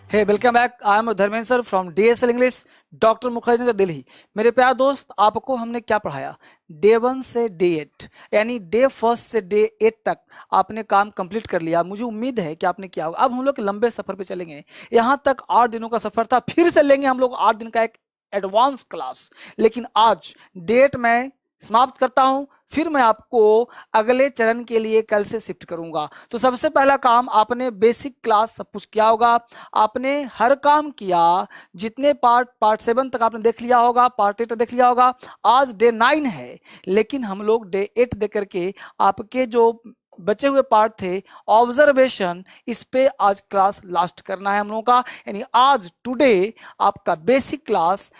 Hey welcome back. I am Dharmendra sir from DSL English, doctor Mukherjee Nagar, Delhi. मेरे प्यार दोस्त, आपको हमने क्या पढ़ाया? डे 1 से डे 8, यानी डे 1 से डे 8 तक आपने काम कंप्लीट कर लिया। मुझे उम्मीद है कि आपने किया होगा। अब हम लोग लंबे सफर पे चलेंगे। यहाँ तक 8 दिनों का सफर था, फिर से लेंगे हम लोग 8 दिन का एक एडवांस क्लास। लेकिन आज डेट में समाप्त करता हूं, फिर मैं आपको अगले चरण के लिए कल से शिफ्ट करूंगा। तो सबसे पहला काम, आपने बेसिक क्लास सब कुछ किया होगा, आपने हर काम किया। जितने पार्ट 7 तक आपने देख लिया होगा, पार्ट 8 देख लिया होगा। आज डे 9 है, लेकिन हम लोग डे 8 देख करके आपके जो बचे हुए पार्ट थे ऑब्जर्वेशन, इस पे आज क्लास लास्ट करना है हम लोगों का। यानी आज टुडे आपका बेसिक क्लास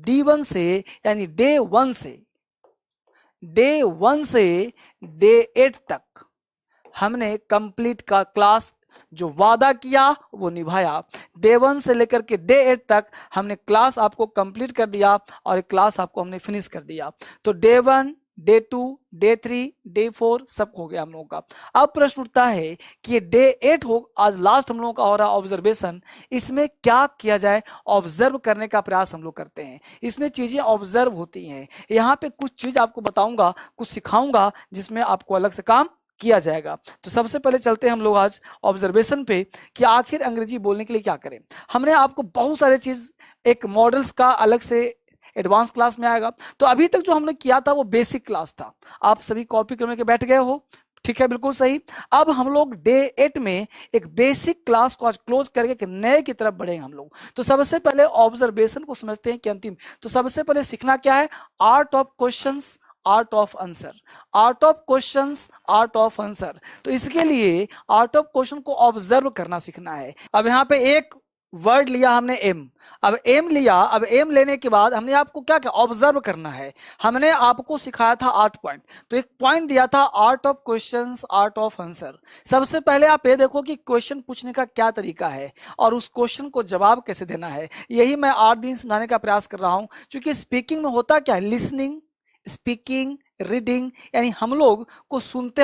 D1 से, यानी डे 1 से डे 8 तक हमने कंप्लीट का क्लास, जो वादा किया वो निभाया। डे 1 से लेकर के डे 8 तक हमने क्लास आपको कंप्लीट कर दिया और क्लास आपको हमने फिनिश कर दिया। तो डे 1, डे 2, डे 3, डे 4 सब हो गया हम लोगों का। अब प्रश्न उठता है कि डे 8 हो, आज लास्ट हम लोगों का हो रहा ऑब्जर्वेशन। इसमें क्या किया जाए? ऑब्जर्व करने का प्रयास हम लोग करते हैं। इसमें चीजें ऑब्जर्व होती हैं। यहाँ पे कुछ चीज आपको बताऊंगा, कुछ सिखाऊंगा, जिसमें आपको अलग से काम किया जाएगा। तो सबसे पहले चलते हैं हम लोग आज ऑब्जर्वेशन पे कि आखिर अंग्रेजी बोलने के लिए क्या करें। हमने आपको बहुत सारे चीज, एक मॉडल्स का अलग से एडवांस क्लास में आएगा। तो अभी तक जो हमने किया था वो बेसिक क्लास था। आप सभी कॉपी करने के बैठ गए हो, ठीक है, बिल्कुल सही। अब हम लोग डे 8 में एक बेसिक क्लास को आज क्लोज करके एक नए की तरफ बढ़ेंगे हम लोग। तो सबसे पहले ऑब्जर्वेशन को समझते हैं कि अंतिम। तो सबसे पहले सीखना क्या है? Art of questions, art of answer. Art of questions, art of answer. तो इसके लिए आर्ट ऑफ क्वेश्चन को ऑब्जर्व करना सीखना है। अब यहाँ पे एक वर्ड लिया हमने, एम। अब एम लिया, अब एम लेने के बाद हमने आपको क्या क्या ऑब्जर्व करना है। हमने आपको सिखाया था 8 पॉइंट। तो एक पॉइंट दिया था art of questions, art of answer. सबसे पहले आप ये देखो कि क्वेश्चन पूछने का क्या तरीका है और उस क्वेश्चन को जवाब कैसे देना है। यही मैं 8 दिन समझाने का प्रयास कर रहा हूं। क्योंकि स्पीकिंग में होता क्या है? लिसनिंग, स्पीकिंग, रीडिंग, यानी हम लोग सुनते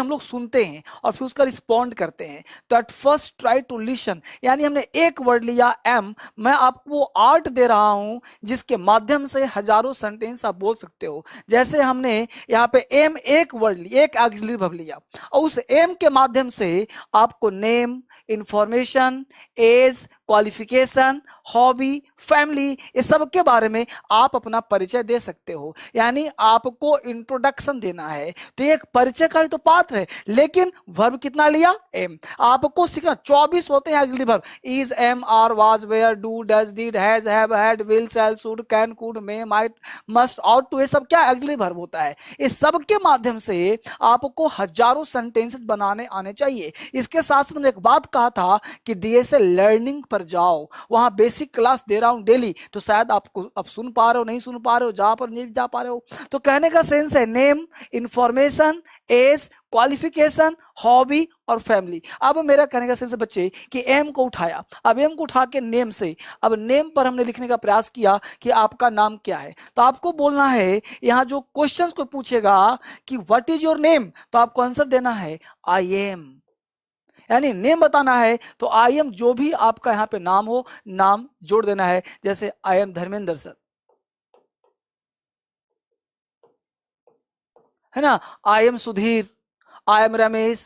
हैं और फिर उसका रिस्पॉन्ड करते हैं। तो at first try to listen, यानी हमने एक वर्ड लिया एम, मैं आपको आर्ट दे रहा हूं जिसके माध्यम से हजारों सेंटेंस आप बोल सकते हो। जैसे हमने यहाँ पे एम, एक वर्ड लिया, एक ऑक्सिलरी वर्ब लिया, और उस एम के माध्यम से आपको name, information, age, qualification, hobby, family, ये सब के बारे में आप अपना परिचय दे सकते हो। यानी आपको इंट्रोडक्शन देना है। तो एक परिचय का ही तो पात्र है, लेकिन वर्ब कितना लिया? एम। आपको सीखना 24 होते हैं auxiliary verb. Is, am, are, was, were, do, does, did, has, have, had, will, shall, should, can, could, may, might, must, ought to, ये सब क्या ऑक्सिलरी वर्ब होता है। इस सब के माध्यम से आपको हजारों सेंटेंसेस बनाने आने चाहिए। इसके साथ साथ मैंने एक बात कहा था कि डीएसएल लर्निंग पर जाओ, वहां बेसिक क्लास दे रहा हूं डेली। तो शायद आपको अब सुन पा रहे हो, नहीं सुन पा रहे हो, जा पर नहीं जा पा रहे हो। तो कहने का सेंस है name, information, age, qualification, hobby और फैमिली। अब मेरा कहने का सेंस है बच्चे कि एम को उठाया, अब एम को उठा के नेम से, अब नेम पर हमने लिखने का प्रयास किया कि आपका नाम क्या है। तो आपको बोलना है, यहां जो क्वेश्चंस को पूछेगा कि व्हाट इज योर नेम, तो आपको आंसर देना है आई एम। यानी नेम बताना है तो आई एम, जो भी आपका यहाँ पे नाम हो, नाम जोड़ देना है। जैसे आई एम धर्मेंद्र सर, है ना। I am Sudhir, I am Ramesh,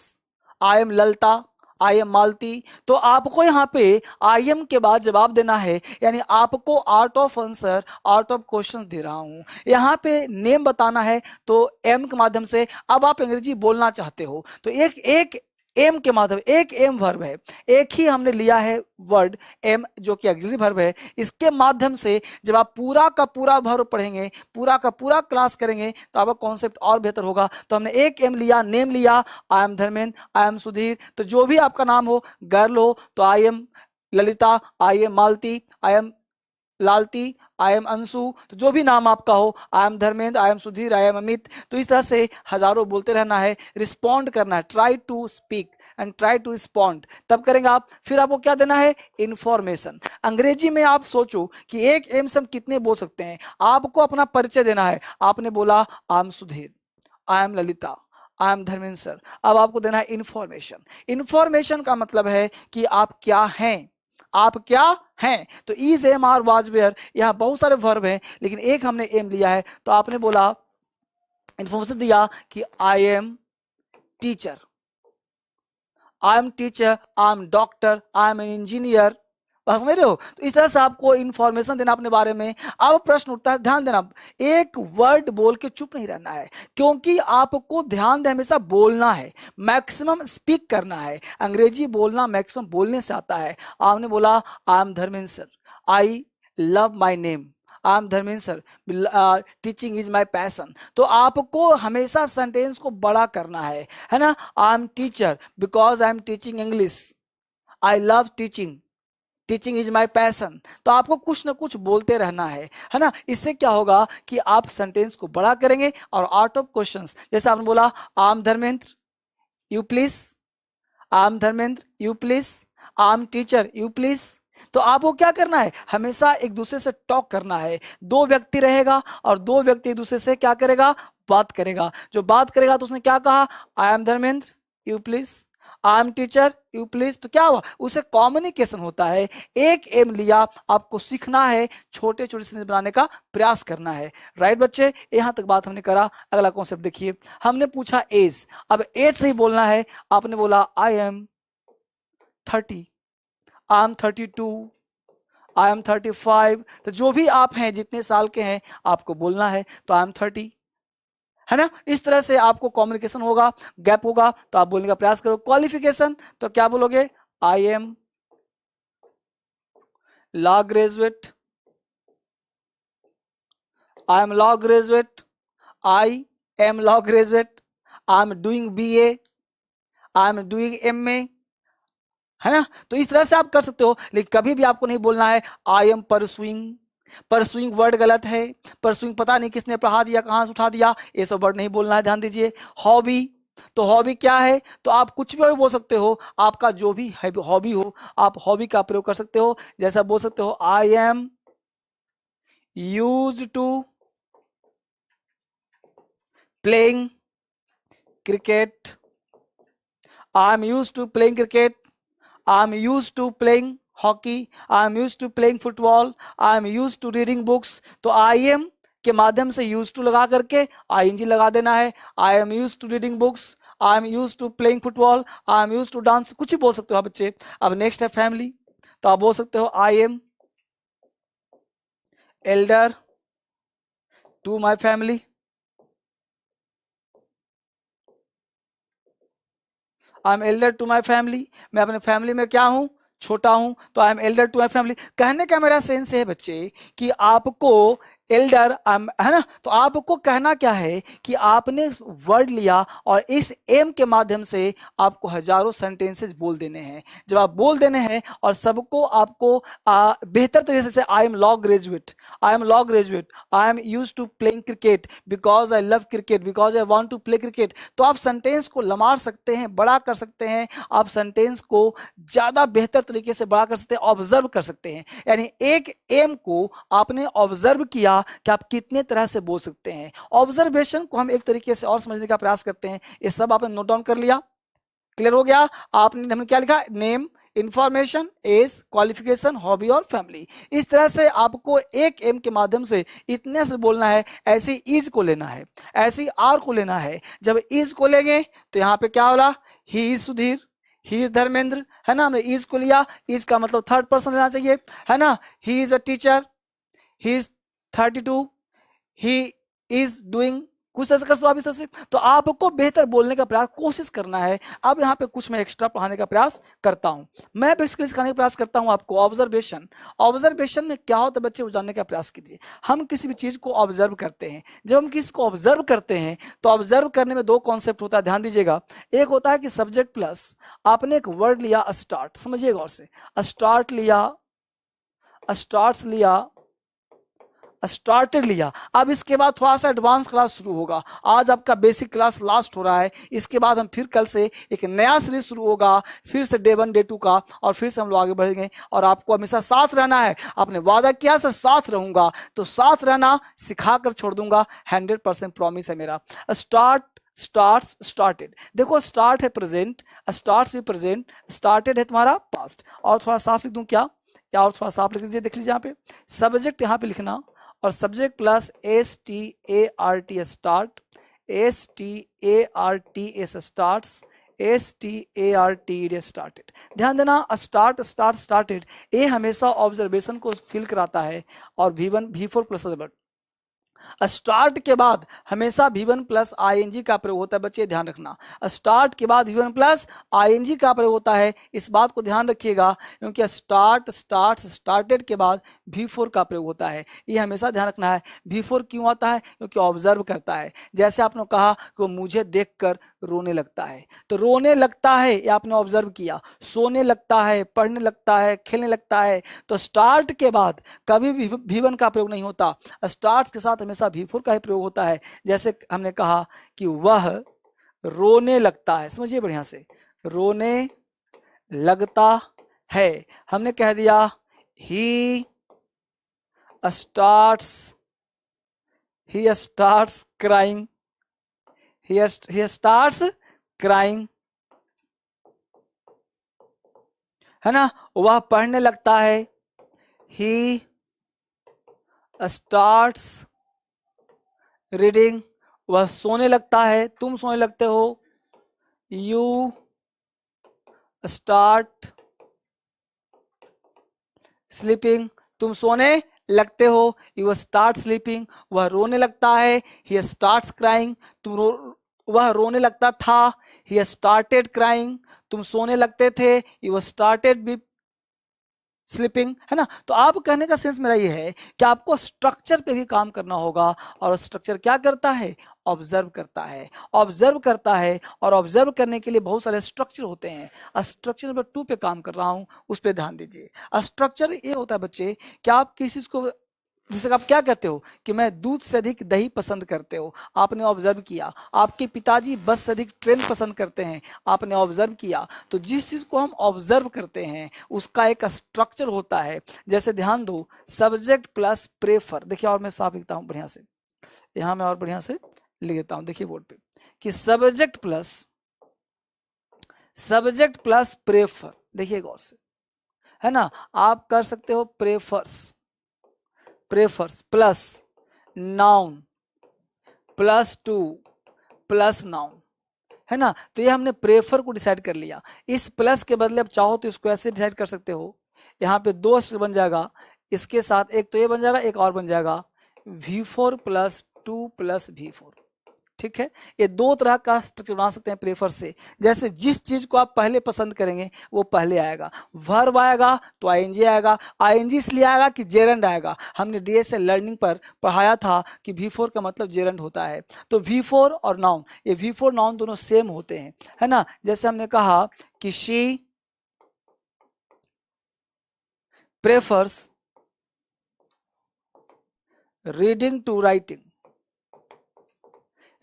I am Lalta, I am Malti. तो आपको यहाँ पे आई एम के बाद जवाब देना है। यानी आपको art of answer, art of question दे रहा हूं। यहाँ पे नेम बताना है तो एम के माध्यम से। अब आप अंग्रेजी बोलना चाहते हो तो एक एक एम के माध्यम, एक एम वर्ब है, एक ही हमने लिया है वर्ड एम जो कि ऑक्सिलरी वर्ब है। इसके माध्यम से जब आप पूरा का पूरा वर्ब पढ़ेंगे, पूरा का पूरा क्लास करेंगे, तो आपका कॉन्सेप्ट और बेहतर होगा। तो हमने एक एम लिया, नेम लिया, I am Dharmendra, I am Sudhir. तो जो भी आपका नाम हो, गर्ल हो तो I am Lalita, I am Malti, I am Lalti, I am Anshu. तो जो भी नाम आपका हो, I am Dharmendra, I am Sudhir, I am Amit. तो इस तरह से हजारों बोलते रहना है, रिस्पॉन्ड करना है। Try to speak and try to respond, तब करेंगे आप। फिर आपको क्या देना है? इंफॉर्मेशन। अंग्रेजी में आप सोचो कि एक एम से हम कितने बोल सकते हैं। आपको अपना परिचय देना है। आपने बोला आई am Sudhir, I am Lalita, I am Dharmendra sir. अब आपको देना है इंफॉर्मेशन। इंफॉर्मेशन का मतलब है कि आप क्या हैं, आप क्या हैं। तो is, am, are, was, were, यहाँ बहुत सारे वर्ब हैं, लेकिन एक हमने एम लिया है। तो आपने बोला, इंफॉर्मेशन दिया कि I am teacher, I am teacher, I am doctor, I am an engineer. बस समझ रहे हो। तो इस तरह से आपको इंफॉर्मेशन देना अपने बारे में। अब प्रश्न उठता है, ध्यान देना, एक वर्ड बोल के चुप नहीं रहना है, क्योंकि आपको ध्यान दे हमेशा बोलना है, मैक्सिमम स्पीक करना है। अंग्रेजी बोलना मैक्सिमम बोलने से आता है। आपने बोला आई am Dharmendra sir, I love my name, I am Dharmendra sir, teaching is my passion. तो आपको हमेशा सेंटेंस को बड़ा करना है ना। I am teacher because I am teaching English, I love teaching, teaching is my passion. तो आपको कुछ ना कुछ बोलते रहना है ना। इससे क्या होगा कि आप सेंटेंस को बड़ा करेंगे और आउट ऑफ क्वेश्चंस, जैसे आपने बोला आई am Dharmendra you please, I am Dharmendra you please, I am teacher you please. तो आपको क्या करना है, हमेशा एक दूसरे से टॉक करना है। दो व्यक्ति रहेगा और दो व्यक्ति एक दूसरे से क्या करेगा, बात करेगा। जो बात करेगा तो उसने क्या कहा, आई am Dharmendra you please, I am teacher you please. तो क्या हुआ, उसे कम्युनिकेशन होता है। एक एम लिया, आपको सीखना है, छोटे छोटे सेंटेंस बनाने का प्रयास करना है। राइट बच्चे, यहां तक बात हमने करा। अगला कॉन्सेप्ट देखिए, हमने पूछा एज। अब एज से ही बोलना है। आपने बोला I am 30, I am 32, I am 35। तो जो भी आप हैं, जितने साल के हैं, आपको बोलना है। तो आई एम 30, है ना। इस तरह से आपको कम्युनिकेशन होगा, गैप होगा तो आप बोलने का प्रयास करो। क्वालिफिकेशन तो क्या बोलोगे, आई am law graduate, I am law graduate, I am law graduate, I am doing BA, I am doing MA, है ना। तो इस तरह से आप कर सकते हो, लेकिन कभी भी आपको नहीं बोलना है I am pursuing. Pursuing word गलत है। परसुइंग पता नहीं किसने पढ़ा दिया, कहां से उठा दिया, ये सब वर्ड नहीं बोलना है, ध्यान दीजिए। हॉबी, तो हॉबी क्या है, तो आप कुछ भी बोल सकते हो। आपका जो भी हॉबी हो, आप हॉबी का प्रयोग कर सकते हो। जैसा बोल सकते हो I am used to playing cricket, I am used to playing cricket, I am used to playing hockey, I am used to playing football, I am used to reading books. तो आई एम के माध्यम से used to लगा करके ING लगा देना है। I am used to reading books, I am used to playing football, I am used to dance, कुछ ही बोल सकते हो आप बच्चे। अब नेक्स्ट है फैमिली। तो आप बोल सकते हो I am elder to my family, I am elder to my family. मैं अपने फैमिली में क्या हूं, छोटा हूं। तो I am elder to my family. कहने का मेरा सेंस है बच्चे कि आपको एल्डर, है ना। तो आपको कहना क्या है कि आपने वर्ड लिया और इस एम के माध्यम से आपको हजारों सेंटेंसेस बोल देने हैं। जब आप बोल देने हैं और सबको आपको बेहतर तरीके से, I am law graduate, I am law graduate, I am used to playing cricket because I love cricket, because I want to play cricket. तो आप सेंटेंस को लमार सकते हैं, बड़ा कर सकते हैं। आप सेंटेंस को ज्यादा बेहतर तरीके से बड़ा कर सकते हैं, ऑब्जर्व कर सकते हैं। यानी एक एम को आपने ऑब्जर्व किया कि आप कितने तरह से बोल सकते हैं। ऑब्जर्वेशन को हम एक तरीके से और समझने का प्रयास करते हैं। ये सब आपने नोट डाउन कर लिया, क्लियर हो गया। आपने हमने क्या लिखा, name, information, age, qualification, hobby और फैमिली। इस तरह से आपको एक एम के माध्यम से इतने से बोलना है। ऐसे इज को लेना है, ऐसे आर को लेना है। जब इज को लेंगे तो यहाँ पे क्या होला, he is Sudhir, he is Dharmendra, है ना। हमने इज को लिया, इज का मतलब थर्ड पर्सन लेना चाहिए, है ना। He is a teacher, he is 32, he is doing, कुछ तरह से कर सकते हो आप इस तरह से। तो आपको बेहतर बोलने का प्रयास कोशिश करना है। अब यहाँ पे कुछ मैं एक्स्ट्रा पढ़ाने का प्रयास करता हूँ। मैं बेसिकली सिखाने का प्रयास करता हूँ आपको ऑब्जर्वेशन। ऑब्जर्वेशन में क्या होता है बच्चे, वो जानने का प्रयास कीजिए। हम किसी भी चीज को ऑब्जर्व करते हैं। जब हम किसी को ऑब्जर्व करते हैं तो ऑब्जर्व करने में दो कॉन्सेप्ट होता है, ध्यान दीजिएगा। एक होता है कि सब्जेक्ट प्लस, आपने एक वर्ड लिया स्टार्ट, समझिएगा और से स्टार्ट लिया, स्टार्ट्स लिया, स्टार्टेड लिया। अब इसके बाद थोड़ा सा एडवांस क्लास शुरू होगा। आज आपका बेसिक क्लास लास्ट हो रहा है। इसके बाद हम फिर कल से एक नया सीरीज शुरू होगा, फिर से डे 1 डे 2 का, और फिर से हम लोग आगे बढ़ेंगे। और आपको हमेशा साथ रहना है। आपने वादा किया सर साथ रहूंगा, तो साथ रहना सिखा कर छोड़ दूंगा, 100% प्रॉमिस है मेरा। Start, starts, started. देखो स्टार्ट है प्रेजेंट, स्टार्ट्स भी प्रेजेंट, स्टार्टेड है तुम्हारा पास्ट। और थोड़ा साफ लिख दूं क्या, या और थोड़ा साफ लिख लीजिए, देख लीजिए यहाँ पे सब्जेक्ट यहाँ पे लिखना और subject plus START start, START starts, START started. ध्यान देना स्टार्ट स्टार्ट स्टार्टेड ये हमेशा ऑब्जर्वेशन को फिल कराता है और V1 V4 प्लस स्टार्ट के बाद हमेशा V1 प्लस ING का प्रयोग होता है। बच्चे ध्यान रखना, स्टार्ट के बाद V1 प्लस ING का प्रयोग होता है, इस बात को ध्यान रखिएगा, क्योंकि स्टार्ट स्टार्ट स्टार्टेड के बाद V4 का प्रयोग होता है, ये हमेशा ध्यान रखना है। V4 क्यों आता है? क्योंकि ऑब्जर्व करता है। जैसे आपने कहा कि वो मुझे देखकर रोने लगता है, तो रोने लगता है ये आपने ऑब्जर्व किया, सोने लगता है, पढ़ने लगता है, खेलने लगता है, तो स्टार्ट के बाद कभी भी V1 का प्रयोग नहीं होता, स्टार्ट के साथ हमेशा V4 का ही प्रयोग होता है। जैसे हमने कहा कि वह रोने लगता है, समझिए बढ़िया से, रोने लगता है, हमने कह दिया he starts crying, he starts crying, है ना। वह पढ़ने लगता है, he starts रीडिंग, वह सोने लगता है, तुम सोने लगते हो, यू स्टार्ट स्लीपिंग, तुम सोने लगते हो, यू स्टार्ट स्लीपिंग। वह रोने लगता है, ही स्टार्ट्स क्राइंग, वह रोने लगता था, ही स्टार्टेड क्राइंग, तुम सोने लगते थे, यू स्टार्टेड बी स्लीपिंग, है ना। तो आप कहने का सेंस मेरा ये है कि आपको स्ट्रक्चर पे भी काम करना होगा, और स्ट्रक्चर क्या करता है? ऑब्जर्व करता है, ऑब्जर्व करता है, और ऑब्जर्व करने के लिए बहुत सारे स्ट्रक्चर होते हैं। स्ट्रक्चर नंबर 2 पे काम कर रहा हूं, उस पर ध्यान दीजिए। स्ट्रक्चर ये होता है बच्चे कि आप किसी चीज को, जैसे आप क्या कहते हो कि मैं दूध से अधिक दही पसंद करते हो, आपने ऑब्जर्व किया। आपके पिताजी बस से अधिक ट्रेन पसंद करते हैं, आपने ऑब्जर्व किया। तो जिस चीज को हम ऑब्जर्व करते हैं उसका एक स्ट्रक्चर होता है। जैसे ध्यान दो, सब्जेक्ट प्लस प्रेफर, देखिए और मैं साफ लिखता हूं बढ़िया से, यहां मैं और बढ़िया से लिख देता हूं, देखिए बोर्ड पे कि सब्जेक्ट प्लस प्रेफर, देखिए गौर से, है ना। आप कर सकते हो prefers plus noun plus two plus noun, है ना। तो ये हमने प्रेफर को डिसाइड कर लिया। इस प्लस के बदले अब चाहो तो इसको ऐसे डिसाइड कर सकते हो, यहाँ पे 2 बन जाएगा, इसके साथ एक तो ये बन जाएगा, एक और बन जाएगा V4 प्लस 2 प्लस V4, ठीक है। ये 2 तरह का स्ट्रक्चर बना सकते हैं प्रेफर से। जैसे जिस चीज को आप पहले पसंद करेंगे वो पहले आएगा, वर्ब आएगा तो ING आएगा, ING इसलिए आएगा कि जेरंड आएगा। हमने DSL लर्निंग पर पढ़ाया था कि V4 का मतलब जेरंड होता है। तो V4 और नाउन, ये V4 नाउन दोनों सेम होते हैं, है ना। जैसे हमने कहा कि she prefers reading to writing,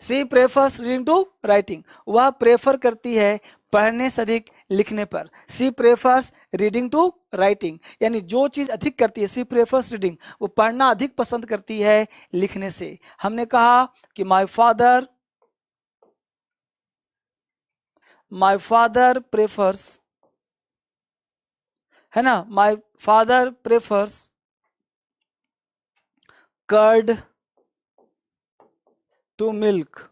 she prefers reading to writing, वह प्रेफर करती है पढ़ने से अधिक लिखने पर। She prefers reading to writing, यानी जो चीज अधिक करती है, शी प्रेफर्स रीडिंग, वो पढ़ना अधिक पसंद करती है लिखने से। हमने कहा कि माय फादर प्रेफर्स, है ना, my father prefers curd to milk,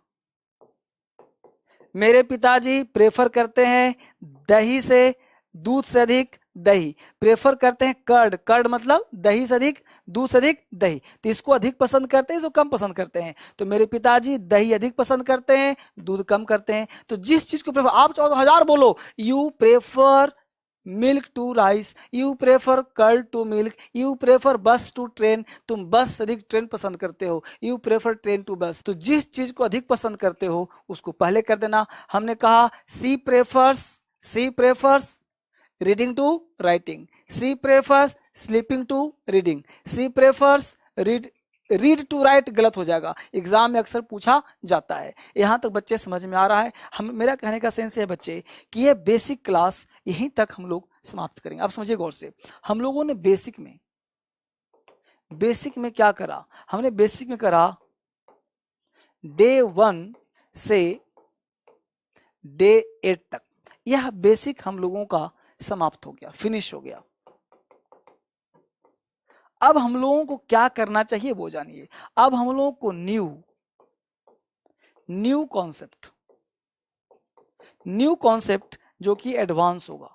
मेरे पिताजी प्रेफर करते हैं दही से, दूध से अधिक दही, प्रेफर करते हैं कर्ड मतलब दही से अधिक, दूध से अधिक दही। तो इसको अधिक पसंद करते हैं, इसको कम पसंद करते हैं। तो मेरे पिताजी दही अधिक पसंद करते हैं, दूध कम करते हैं। तो जिस चीज को प्रेफर, आप चाहो तो 1000 बोलो, you prefer milk to rice, you prefer curd to milk, you prefer bus to train, तुम बस से अधिक ट्रेन पसंद करते हो, यू प्रेफर ट्रेन टू बस। तो जिस चीज को अधिक पसंद करते हो उसको पहले कर देना। हमने कहा she prefers reading to writing, she prefers sleeping to reading, she prefers read to write गलत हो जाएगा, एग्जाम में अक्सर पूछा जाता है। यहां तक बच्चे समझ में आ रहा है? मेरा कहने का सेंस है बच्चे कि ये बेसिक क्लास यहीं तक हम लोग समाप्त करेंगे। आप समझिए गौर से, हम लोगों ने बेसिक में क्या करा? हमने बेसिक में करा डे 1 से डे 8 तक, यह बेसिक हम लोगों का समाप्त हो गया, फिनिश हो गया। अब हम लोगों को क्या करना चाहिए वो जानिए। अब हम लोगों को न्यू कॉन्सेप्ट जो कि एडवांस होगा,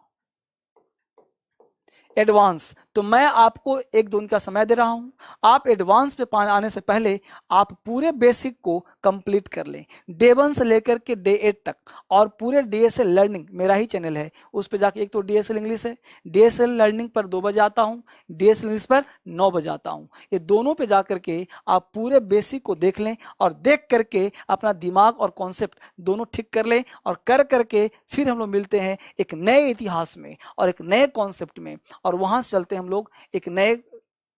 एडवांस। तो मैं आपको 1-2 दिन का समय दे रहा हूं, आप एडवांस पे आने से पहले आप पूरे बेसिक को कंप्लीट कर लें, डे 1 से लेकर के डे 8 तक। और पूरे डीएसएल लर्निंग मेरा ही चैनल है, उस पे जाके, एक तो डीएसएल इंग्लिश है, डीएसएल लर्निंग पर 2 बजे आता हूं, डीएसएल इंग्लिश पर 9 बजे आता हूं। ये दोनों पे जाकर के आप पूरे बेसिक को देख लें और देख करके अपना दिमाग और कॉन्सेप्ट दोनों ठीक कर लें, और कर करके फिर हम लोग मिलते हैं एक नए इतिहास में और एक नए कॉन्सेप्ट में, और वहां से चलते हैं हम लोग एक नए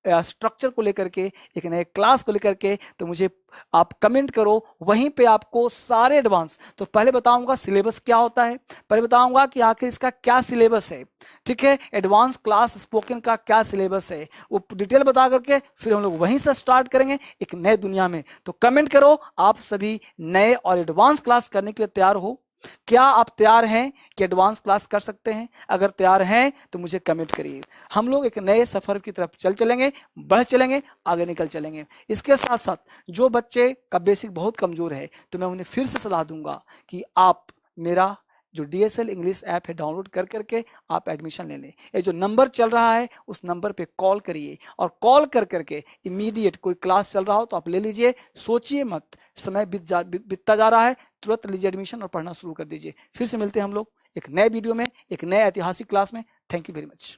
स्ट्रक्चर को लेकर के, एक नए क्लास को लेकर के। तो मुझे आप कमेंट करो, वहीं पे आपको सारे एडवांस, तो पहले बताऊंगा सिलेबस क्या होता है, पहले बताऊंगा कि आखिर इसका क्या सिलेबस है, ठीक है, एडवांस क्लास स्पोकन का क्या सिलेबस है, वो डिटेल बता करके फिर हम लोग वहीं से स्टार्ट करेंगे एक नए दुनिया में। तो कमेंट करो, आप सभी नए और एडवांस क्लास करने के लिए तैयार हो? क्या आप तैयार हैं कि एडवांस क्लास कर सकते हैं? अगर तैयार हैं तो मुझे कमेंट करिए। हम लोग एक नए सफर की तरफ चलेंगे, बढ़ चलेंगे, आगे निकल चलेंगे। इसके साथ साथ जो बच्चे का बेसिक बहुत कमजोर है, तो मैं उन्हें फिर से सलाह दूंगा कि आप मेरा जो डीएसएल इंग्लिश ऐप है डाउनलोड कर करके आप एडमिशन ले लें। ये जो नंबर चल रहा है उस नंबर पे कॉल करिए, और कॉल कर करके इमीडिएट कोई क्लास चल रहा हो तो आप ले लीजिए, सोचिए मत, समय बीतता जा रहा है, तुरंत लीजिए एडमिशन और पढ़ना शुरू कर दीजिए। फिर से मिलते हैं हम लोग एक नए वीडियो में, एक नए ऐतिहासिक क्लास में। Thank you very much.